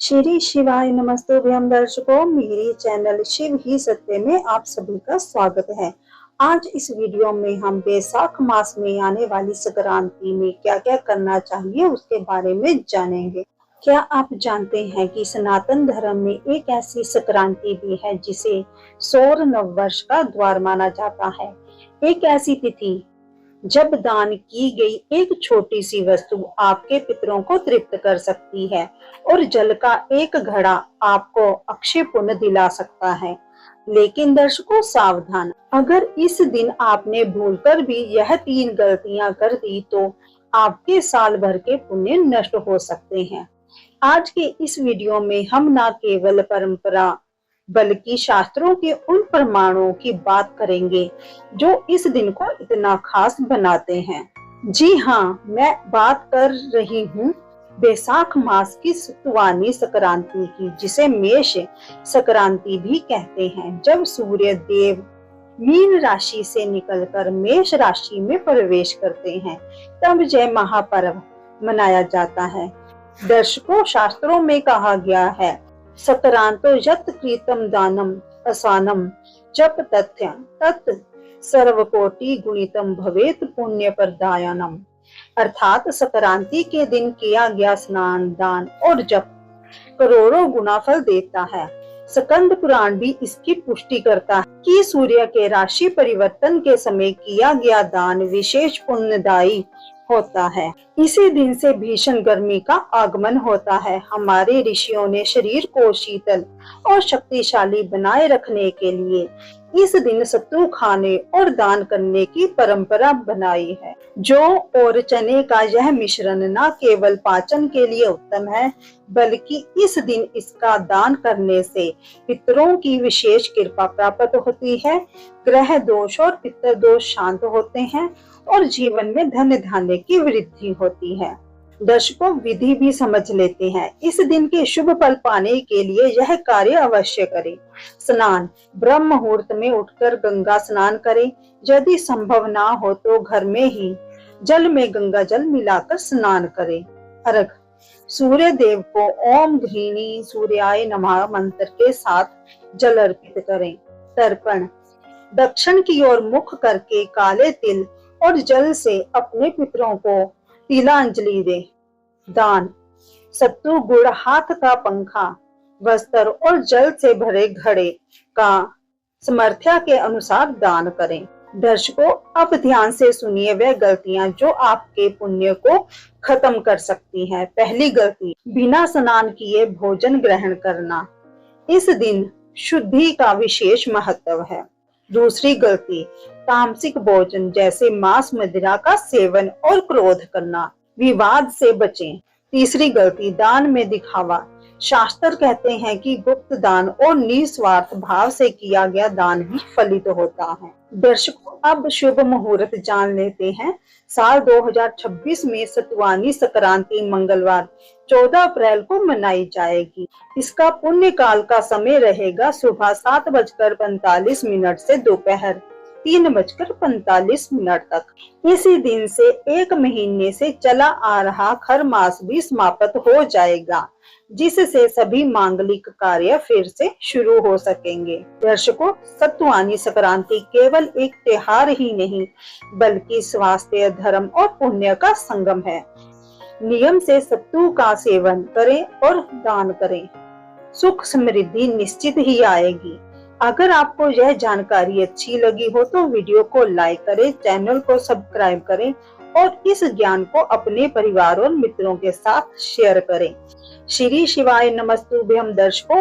श्री शिवाय नमस्तुभ्यं दर्शकों, मेरे चैनल शिव ही सत्य में आप सभी का स्वागत है। आज इस वीडियो में हम बैसाख मास में आने वाली संक्रांति में क्या क्या करना चाहिए उसके बारे में जानेंगे। क्या आप जानते हैं कि सनातन धर्म में एक ऐसी संक्रांति भी है जिसे सौर नववर्ष का द्वार माना जाता है। एक ऐसी तिथि जब दान की गई एक छोटी सी वस्तु आपके पितरों को तृप्त कर सकती है और जल का एक घड़ा आपको अक्षय पुण्य दिला सकता है। लेकिन दर्शकों सावधान, अगर इस दिन आपने भूलकर भी यह 3 गलतियां कर दी तो आपके साल भर के पुण्य नष्ट हो सकते हैं। आज के इस वीडियो में हम न केवल परंपरा बल्कि शास्त्रों के उन प्रमाणों की बात करेंगे जो इस दिन को इतना खास बनाते हैं। जी हाँ, मैं बात कर रही हूँ बैसाख मास की सतुवानी संक्रांति की, जिसे मेष संक्रांति भी कहते हैं। जब सूर्य देव मीन राशि से निकलकर मेष राशि में प्रवेश करते हैं तब जय महापर्व मनाया जाता है। दर्शकों, शास्त्रों में कहा गया है, संक्रांतो यत् कृतं दानम असानम जप तथ्य तत् सर्वकोटि गुणितम भवेत पुण्य प्रदायनम। अर्थात संक्रांति के दिन किया गया स्नान, दान और जप करोड़ों गुना फल देता है। स्कंद पुराण भी इसकी पुष्टि करता है कि सूर्य के राशि परिवर्तन के समय किया गया दान विशेष पुण्यदायी होता है। इसी दिन से भीषण गर्मी का आगमन होता है। हमारे ऋषियों ने शरीर को शीतल और शक्तिशाली बनाए रखने के लिए इस दिन सत्तू खाने और दान करने की परंपरा बनाई है। जौ और चने का यह मिश्रण न केवल पाचन के लिए उत्तम है, बल्कि इस दिन इसका दान करने से पितरों की विशेष कृपा प्राप्त होती है, ग्रह दोष और पितर दोष शांत होते हैं और जीवन में धन धान्य की वृद्धि होती है। दर्शकों, विधि भी समझ लेते हैं। इस दिन के शुभ फल पाने के लिए यह कार्य अवश्य करें। स्नान, ब्रह्म मुहूर्त में उठकर गंगा स्नान करें। यदि संभव ना हो तो घर में ही जल में गंगा जल मिलाकर स्नान करें। अर्घ, सूर्य देव को ओम घृणी सूर्याय नमः मंत्र के साथ जल अर्पित करें। तर्पण, दक्षिण की ओर मुख करके काले तिल और जल से अपने पितरों को तिलांजलि दे। दान, सत्तू, गुड़, हाथ का पंखा, वस्त्र और जल से भरे घड़े का सामर्थ्य के अनुसार दान करें। दर्शकों, अब ध्यान से सुनिए वह गलतियां जो आपके पुण्य को खत्म कर सकती हैं। पहली गलती, बिना स्नान किए भोजन ग्रहण करना। इस दिन शुद्धि का विशेष महत्व है। दूसरी गलती, तामसिक भोजन जैसे मांस, मदिरा का सेवन और क्रोध करना। विवाद से बचें। तीसरी गलती, दान में दिखावा। शास्त्र कहते हैं कि गुप्त दान और निस्वार्थ भाव से किया गया दान ही फलित होता है। दर्शकों, अब शुभ मुहूर्त जान लेते हैं। साल 2026 में सतुवानी संक्रांति मंगलवार 14 अप्रैल को मनाई जाएगी। इसका पुण्य काल का समय रहेगा सुबह 7:45 से दोपहर 3:45 तक। इसी दिन से एक महीने से चला आ रहा खर मास भी समाप्त हो जाएगा, जिससे सभी मांगलिक कार्य फिर से शुरू हो सकेंगे। दर्शकों, सतुवानी संक्रांति केवल एक त्योहार ही नहीं बल्कि स्वास्थ्य, धर्म और पुण्य का संगम है। नियम से सत्तू का सेवन करें और दान करें, सुख समृद्धि निश्चित ही आएगी। अगर आपको यह जानकारी अच्छी लगी हो तो वीडियो को लाइक करें, चैनल को सब्सक्राइब करें और इस ज्ञान को अपने परिवार और मित्रों के साथ शेयर करें। श्री शिवाय नमस्तुभ्यं दर्शकों।